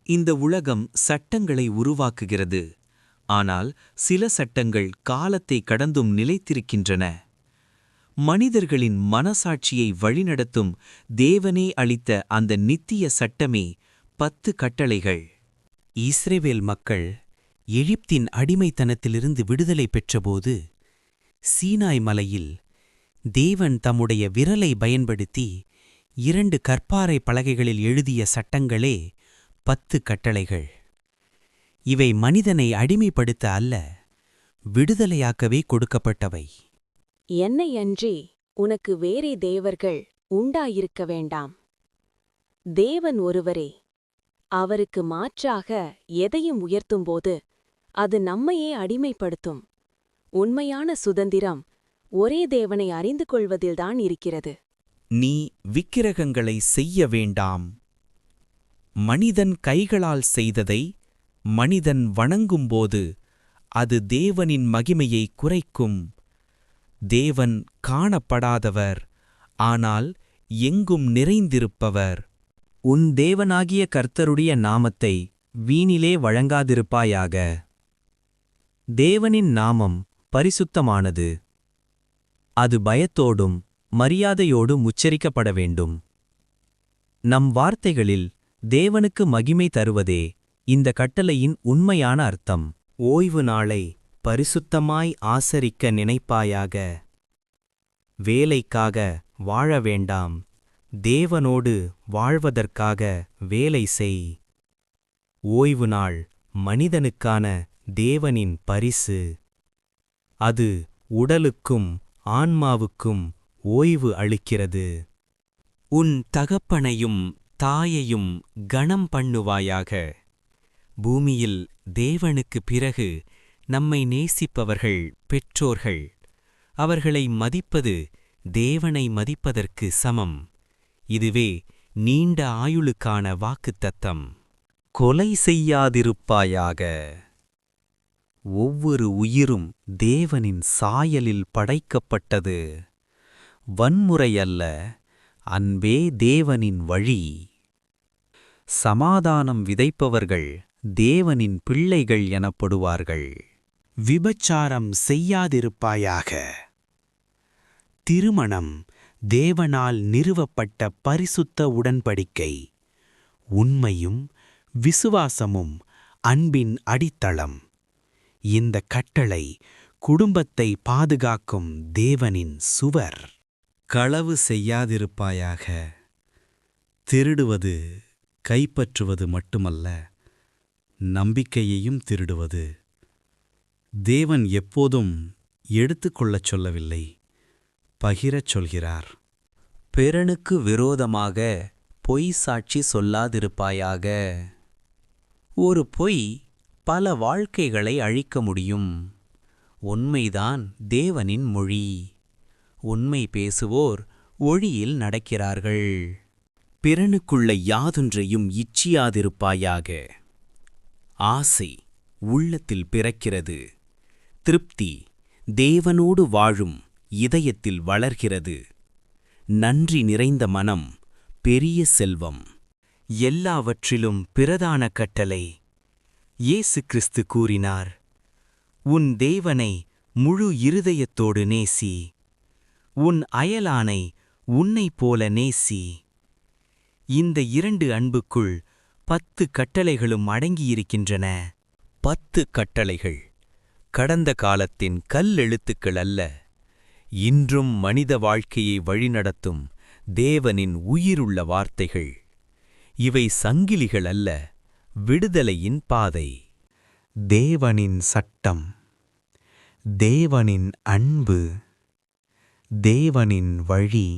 இந்த உலகம் சட்டங்களை உருவாக்குகிறது, ஆனால் சில சட்டங்கள் காலத்தை கடந்தும் நிலைத்திருக்கின்றன. மனிதர்களின் மனசாட்சியை வழிநடத்தும் தேவனே அளித்த அந்த நித்திய சட்டமே 10 கட்டளைகள். இஸ்ரவேல் மக்கள் எகிப்தின் அடிமைத்தனத்திலிருந்து விடுதலை பெற்றபோது சீனாய் மலையில் தேவன் தம்முடைய விரலை பயன்படுத்தி 2 கற்பாறை பலகைகளில் எழுதிய சட்டங்களே 10 கட்டளைகள். இவை மனிதனை அடிமைப்படுத்த அல்ல, விடுதலையாக்கவே கொடுக்கப்பட்டவை. என்னையன்றி உனக்கு வேறே தேவர்கள் உண்டாயிருக்க வேண்டாம். தேவன் ஒருவரே. அவருக்கு மாற்றாக எதையும் உயர்த்தும்போது அது நம்மையே அடிமைப்படுத்தும். உண்மையான சுதந்திரம் ஒரே தேவனை அறிந்து கொள்வதில்தான் இருக்கிறது. நீ விக்கிரகங்களை செய்ய வேண்டாம். மனிதன் கைகளால் செய்ததை மனிதன் வணங்கும்போது அது தேவனின் மகிமையை குறைக்கும். தேவன் காணப்படாதவர், ஆனால் எங்கும் நிறைந்திருப்பவர். உன் தேவனாகிய கர்த்தருடைய நாமத்தை வீணிலே வழங்காதிருப்பாயாக. தேவனின் நாமம் பரிசுத்தமானது. அது பயத்தோடும் மரியாதையோடும் உச்சரிக்கப்பட வேண்டும். நம் வார்த்தைகளில் தேவனுக்கு மகிமை தருவதே இந்த கட்டளையின் உண்மையான அர்த்தம். ஓய்வு நாளை பரிசுத்தமாய் ஆசரிக்க நினைப்பாயாக. வேலைக்காக வாழ வேண்டாம், தேவனோடு வாழ்வதற்காக வேலை செய். ஓய்வு நாள் மனிதனுக்கான தேவனின் பரிசு. அது உடலுக்கும் ஆன்மாவுக்கும் ஓய்வு அளிக்கிறது. உன் தகப்பனையும் தாயையும் கனம் பண்ணுவாயாக. பூமியில் தேவனுக்கு பிறகு நம்மை நேசிப்பவர்கள் பெற்றோர்கள். அவர்களை மதிப்பது தேவனை மதிப்பதற்கு சமம். இதுவே நீண்ட ஆயுளுக்கான வாக்குத்தத்தம். கொலை செய்யாதிருப்பாயாக. ஒவ்வொரு உயிரும் தேவனின் சாயலில் படைக்கப்பட்டது. வன்முறையல்ல, அன்பே தேவனின் வழி. சமாதானம் விதைப்பவர்கள் தேவனின் பிள்ளைகள் எனப்படுவார்கள். விபச்சாரம் செய்யாதிருப்பாயாக. திருமணம் தேவனால் நிறுவப்பட்ட பரிசுத்த உடன்படிக்கை. உண்மையும் விசுவாசமும் அன்பின் அடித்தளம். இந்த கட்டளை குடும்பத்தை பாதுகாக்கும் தேவனின் சுவர். களவு செய்யாதிருப்பாயாக. திருடுவது கைப்பற்றுவது மட்டுமல்ல, நம்பிக்கையையும் திருடுவது. தேவன் எப்போதும் எடுத்துக்கொள்ளச் சொல்லவில்லை, பகிரச் சொல்கிறார். பிறனுக்கு விரோதமாக பொய் சாட்சி சொல்லாதிருப்பாயாக. ஒரு பொய் பல வாழ்க்கைகளை அழிக்க முடியும். உண்மைதான் தேவனின் மொழி. உண்மை பேசுவோர் ஒளியில் நடக்கிறார்கள். பிறனுக்குள்ள யாதொன்றையும் இச்சியாதிருப்பாயாக. ஆசை உள்ளத்தில் பிறக்கிறது. திருப்தி தேவனோடு வாழும் இதயத்தில் வளர்கிறது. நன்றி நிறைந்த மனம் பெரிய செல்வம். எல்லாவற்றிலும் பிரதான கட்டளை. இயேசு கிறிஸ்து கூறினார், உன் தேவனை முழு இருதயத்தோடு நேசி, உன் அயலானை உன்னைப் போல நேசி. இந்த 2 அன்புக்குள் 10 கட்டளைகளும் அடங்கியிருக்கின்றன. 10 கட்டளைகள் கடந்த காலத்தின் கல்லெழுத்துக்கள் அல்ல, இன்றும் மனித வாழ்க்கையை வழிநடத்தும் தேவனின் உயிருள்ள வார்த்தைகள். இவை சங்கிலிகள் அல்ல, விடுதலையின் பாதை. தேவனின் சட்டம், தேவனின் அன்பு, தேவனின் வழி.